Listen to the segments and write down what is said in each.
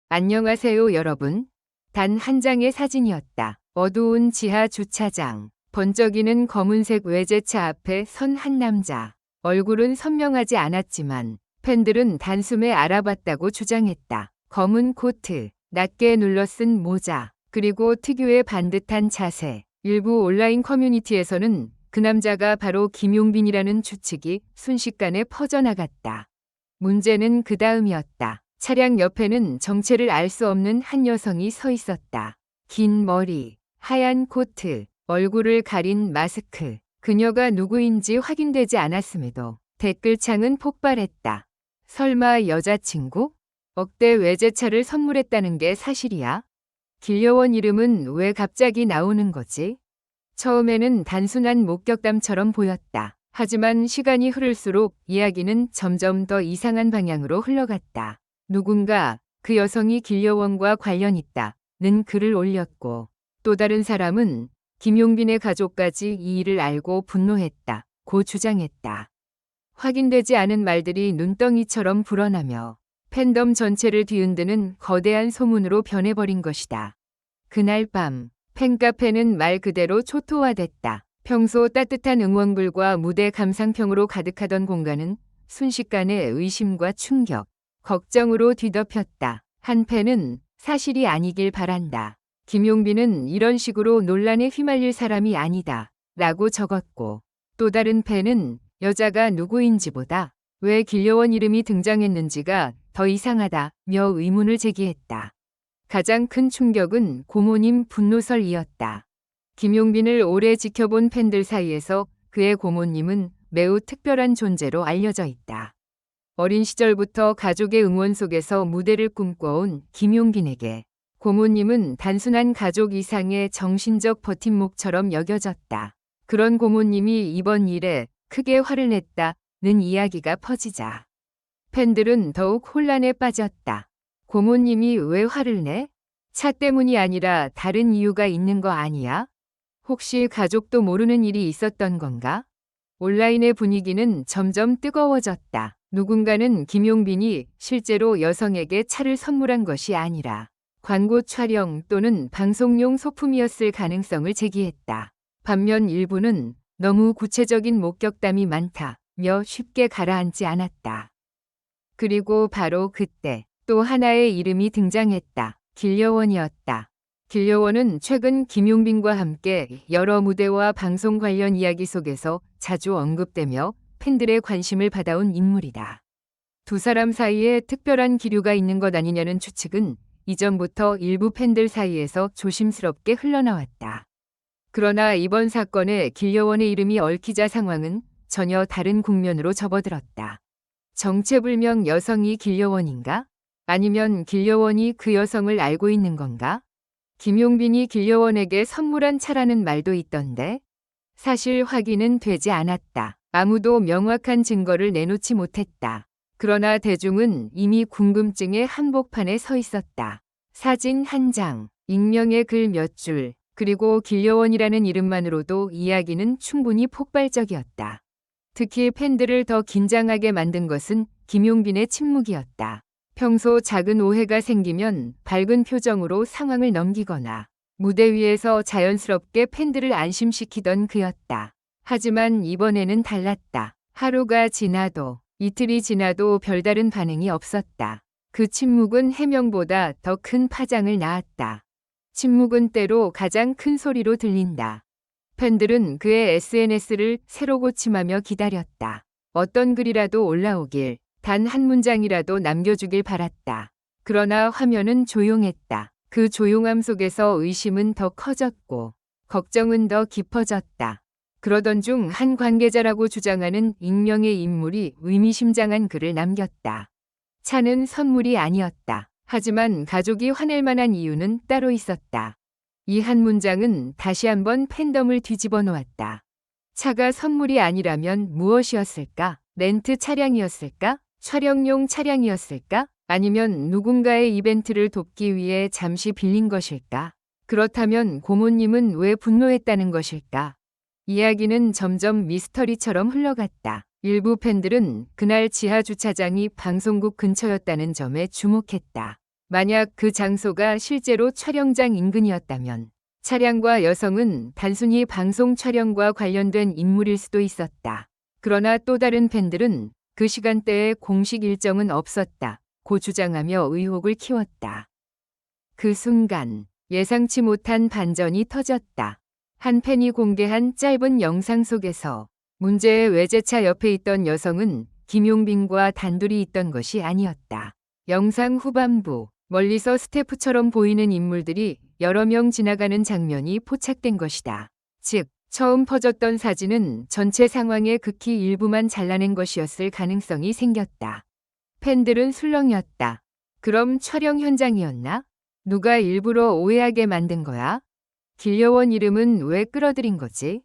안녕하세요, 여러분. 단 한 장의 사진이었다. 어두운 지하 주차장. 번쩍이는 검은색 외제차 앞에 선 한 남자. 얼굴은 선명하지 않았지만 팬들은 단숨에 알아봤다고 주장했다. 검은 코트, 낮게 눌러쓴 모자, 그리고 특유의 반듯한 자세. 일부 온라인 커뮤니티에서는 그 남자가 바로 김용빈이라는 추측이 순식간에 퍼져나갔다. 문제는 그 다음이었다. 차량 옆에는 정체를 알 수 없는 한 여성이 서 있었다. 긴 머리, 하얀 코트, 얼굴을 가린 마스크. 그녀가 누구인지 확인되지 않았음에도 댓글창은 폭발했다. 설마 여자친구? 억대 외제차를 선물했다는 게 사실이야? 길려원 이름은 왜 갑자기 나오는 거지? 처음에는 단순한 목격담처럼 보였다. 하지만 시간이 흐를수록 이야기는 점점 더 이상한 방향으로 흘러갔다. 누군가 그 여성이 길려원과 관련 있다는 글을 올렸고, 또 다른 사람은 김용빈의 가족까지 이 일을 알고 분노했다고 주장했다. 확인되지 않은 말들이 눈덩이처럼 불어나며 팬덤 전체를 뒤흔드는 거대한 소문으로 변해버린 것이다. 그날 밤 팬카페는 말 그대로 초토화됐다. 평소 따뜻한 응원글과 무대 감상평으로 가득하던 공간은 순식간에 의심과 충격, 걱정으로 뒤덮였다. 한 팬은 사실이 아니길 바란다. 김용빈은 이런 식으로 논란에 휘말릴 사람이 아니다. 라고 적었고, 또 다른 팬은 여자가 누구인지보다 왜 길려원 이름이 등장했는지가 더 이상하다며 의문을 제기했다. 가장 큰 충격은 고모님 분노설이었다. 김용빈을 오래 지켜본 팬들 사이에서 그의 고모님은 매우 특별한 존재로 알려져 있다. 어린 시절부터 가족의 응원 속에서 무대를 꿈꿔온 김용빈에게 고모님은 단순한 가족 이상의 정신적 버팀목처럼 여겨졌다. 그런 고모님이 이번 일에 크게 화를 냈다는 이야기가 퍼지자 팬들은 더욱 혼란에 빠졌다. 고모님이 왜 화를 내? 차 때문이 아니라 다른 이유가 있는 거 아니야? 혹시 가족도 모르는 일이 있었던 건가? 온라인의 분위기는 점점 뜨거워졌다. 누군가는 김용빈이 실제로 여성에게 차를 선물한 것이 아니라 광고 촬영 또는 방송용 소품이었을 가능성을 제기했다. 반면 일부는 너무 구체적인 목격담이 많다며 쉽게 가라앉지 않았다. 그리고 바로 그때 또 하나의 이름이 등장했다. 길려원이었다. 길려원은 최근 김용빈과 함께 여러 무대와 방송 관련 이야기 속에서 자주 언급되며 팬들의 관심을 받아온 인물이다. 두 사람 사이에 특별한 기류가 있는 것 아니냐는 추측은 이전부터 일부 팬들 사이에서 조심스럽게 흘러나왔다. 그러나 이번 사건에 길려원의 이름이 얽히자 상황은 전혀 다른 국면으로 접어들었다. 정체불명 여성이 길려원인가? 아니면 길려원이 그 여성을 알고 있는 건가? 김용빈이 길려원에게 선물한 차라는 말도 있던데 사실 확인은 되지 않았다. 아무도 명확한 증거를 내놓지 못했다. 그러나 대중은 이미 궁금증의 한복판에 서 있었다. 사진 한 장, 익명의 글 몇 줄, 그리고 길려원이라는 이름만으로도 이야기는 충분히 폭발적이었다. 특히 팬들을 더 긴장하게 만든 것은 김용빈의 침묵이었다. 평소 작은 오해가 생기면 밝은 표정으로 상황을 넘기거나 무대 위에서 자연스럽게 팬들을 안심시키던 그였다. 하지만 이번에는 달랐다. 하루가 지나도 이틀이 지나도 별다른 반응이 없었다. 그 침묵은 해명보다 더 큰 파장을 낳았다. 침묵은 때로 가장 큰 소리로 들린다. 팬들은 그의 SNS를 새로 고침하며 기다렸다. 어떤 글이라도 올라오길, 단 한 문장이라도 남겨주길 바랐다. 그러나 화면은 조용했다. 그 조용함 속에서 의심은 더 커졌고 걱정은 더 깊어졌다. 그러던 중 한 관계자라고 주장하는 익명의 인물이 의미심장한 글을 남겼다. 차는 선물이 아니었다. 하지만 가족이 화낼 만한 이유는 따로 있었다. 이 한 문장은 다시 한번 팬덤을 뒤집어 놓았다. 차가 선물이 아니라면 무엇이었을까? 렌트 차량이었을까? 촬영용 차량이었을까? 아니면 누군가의 이벤트를 돕기 위해 잠시 빌린 것일까? 그렇다면 고모님은 왜 분노했다는 것일까? 이야기는 점점 미스터리처럼 흘러갔다. 일부 팬들은 그날 지하 주차장이 방송국 근처였다는 점에 주목했다. 만약 그 장소가 실제로 촬영장 인근이었다면 차량과 여성은 단순히 방송 촬영과 관련된 인물일 수도 있었다. 그러나 또 다른 팬들은 그 시간대에 공식 일정은 없었다 고 주장하며 의혹을 키웠다. 그 순간 예상치 못한 반전이 터졌다. 한 팬이 공개한 짧은 영상 속에서 문제의 외제차 옆에 있던 여성은 김용빈과 단둘이 있던 것이 아니었다. 영상 후반부 멀리서 스태프처럼 보이는 인물들이 여러 명 지나가는 장면이 포착된 것이다. 즉, 처음 퍼졌던 사진은 전체 상황의 극히 일부만 잘라낸 것이었을 가능성이 생겼다. 팬들은 술렁였다. 그럼 촬영 현장이었나? 누가 일부러 오해하게 만든 거야? 길려원 이름은 왜 끌어들인 거지?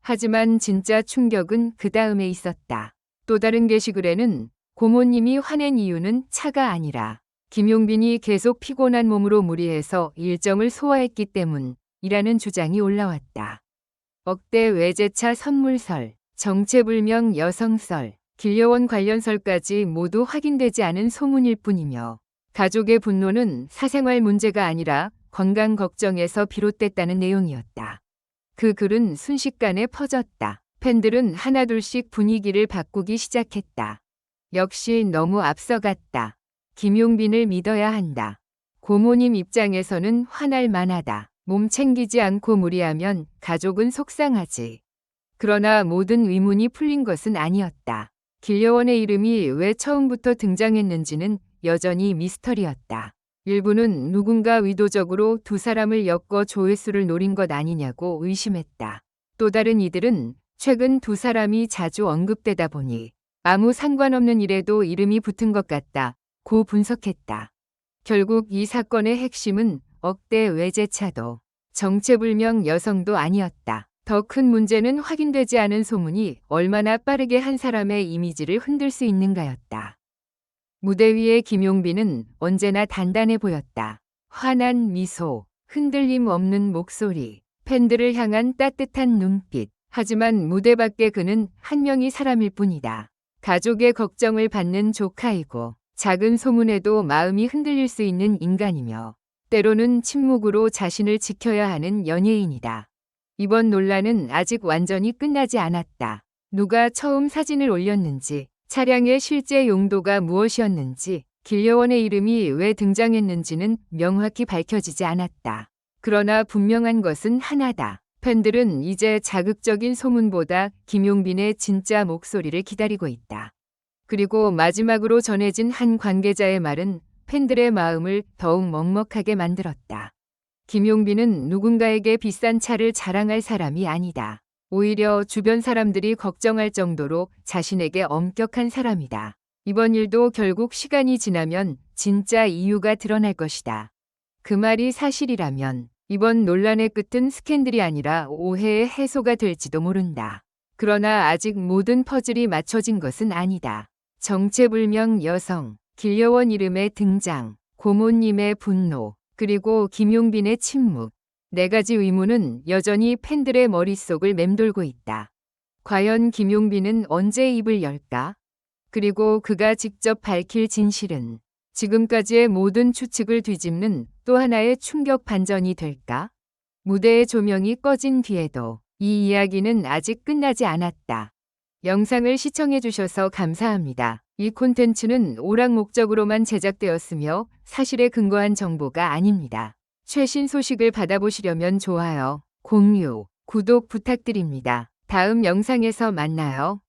하지만 진짜 충격은 그 다음에 있었다. 또 다른 게시글에는 고모님이 화낸 이유는 차가 아니라 김용빈이 계속 피곤한 몸으로 무리해서 일정을 소화했기 때문이라는 주장이 올라왔다. 억대 외제차 선물설, 정체불명 여성설, 길려원 관련설까지 모두 확인되지 않은 소문일 뿐이며 가족의 분노는 사생활 문제가 아니라 건강 걱정에서 비롯됐다는 내용이었다. 그 글은 순식간에 퍼졌다. 팬들은 하나둘씩 분위기를 바꾸기 시작했다. 역시 너무 앞서갔다. 김용빈을 믿어야 한다. 고모님 입장에서는 화날 만하다. 몸 챙기지 않고 무리하면 가족은 속상하지. 그러나 모든 의문이 풀린 것은 아니었다. 길려원의 이름이 왜 처음부터 등장했는지는 여전히 미스터리였다. 일부는 누군가 의도적으로 두 사람을 엮어 조회수를 노린 것 아니냐고 의심했다. 또 다른 이들은 최근 두 사람이 자주 언급되다 보니 아무 상관없는 일에도 이름이 붙은 것 같다 고 분석했다. 결국 이 사건의 핵심은 억대 외제차도 정체불명 여성도 아니었다. 더 큰 문제는 확인되지 않은 소문이 얼마나 빠르게 한 사람의 이미지를 흔들 수 있는가였다. 무대 위의 김용빈은 언제나 단단해 보였다. 환한 미소, 흔들림 없는 목소리, 팬들을 향한 따뜻한 눈빛. 하지만 무대 밖에 그는 한 명의 사람일 뿐이다. 가족의 걱정을 받는 조카이고 작은 소문에도 마음이 흔들릴 수 있는 인간이며 때로는 침묵으로 자신을 지켜야 하는 연예인이다. 이번 논란은 아직 완전히 끝나지 않았다. 누가 처음 사진을 올렸는지, 차량의 실제 용도가 무엇이었는지, 길려원의 이름이 왜 등장했는지는 명확히 밝혀지지 않았다. 그러나 분명한 것은 하나다. 팬들은 이제 자극적인 소문보다 김용빈의 진짜 목소리를 기다리고 있다. 그리고 마지막으로 전해진 한 관계자의 말은 팬들의 마음을 더욱 먹먹하게 만들었다. 김용빈은 누군가에게 비싼 차를 자랑할 사람이 아니다. 오히려 주변 사람들이 걱정할 정도로 자신에게 엄격한 사람이다. 이번 일도 결국 시간이 지나면 진짜 이유가 드러날 것이다. 그 말이 사실이라면 이번 논란의 끝은 스캔들이 아니라 오해의 해소가 될지도 모른다. 그러나 아직 모든 퍼즐이 맞춰진 것은 아니다. 정체불명 여성, 길려원 이름의 등장, 고모님의 분노, 그리고 김용빈의 침묵. 네 가지 의문은 여전히 팬들의 머릿속을 맴돌고 있다. 과연 김용빈은 언제 입을 열까? 그리고 그가 직접 밝힐 진실은 지금까지의 모든 추측을 뒤집는 또 하나의 충격 반전이 될까? 무대의 조명이 꺼진 뒤에도 이 이야기는 아직 끝나지 않았다. 영상을 시청해주셔서 감사합니다. 이 콘텐츠는 오락 목적으로만 제작되었으며 사실에 근거한 정보가 아닙니다. 최신 소식을 받아보시려면 좋아요, 공유, 구독 부탁드립니다. 다음 영상에서 만나요.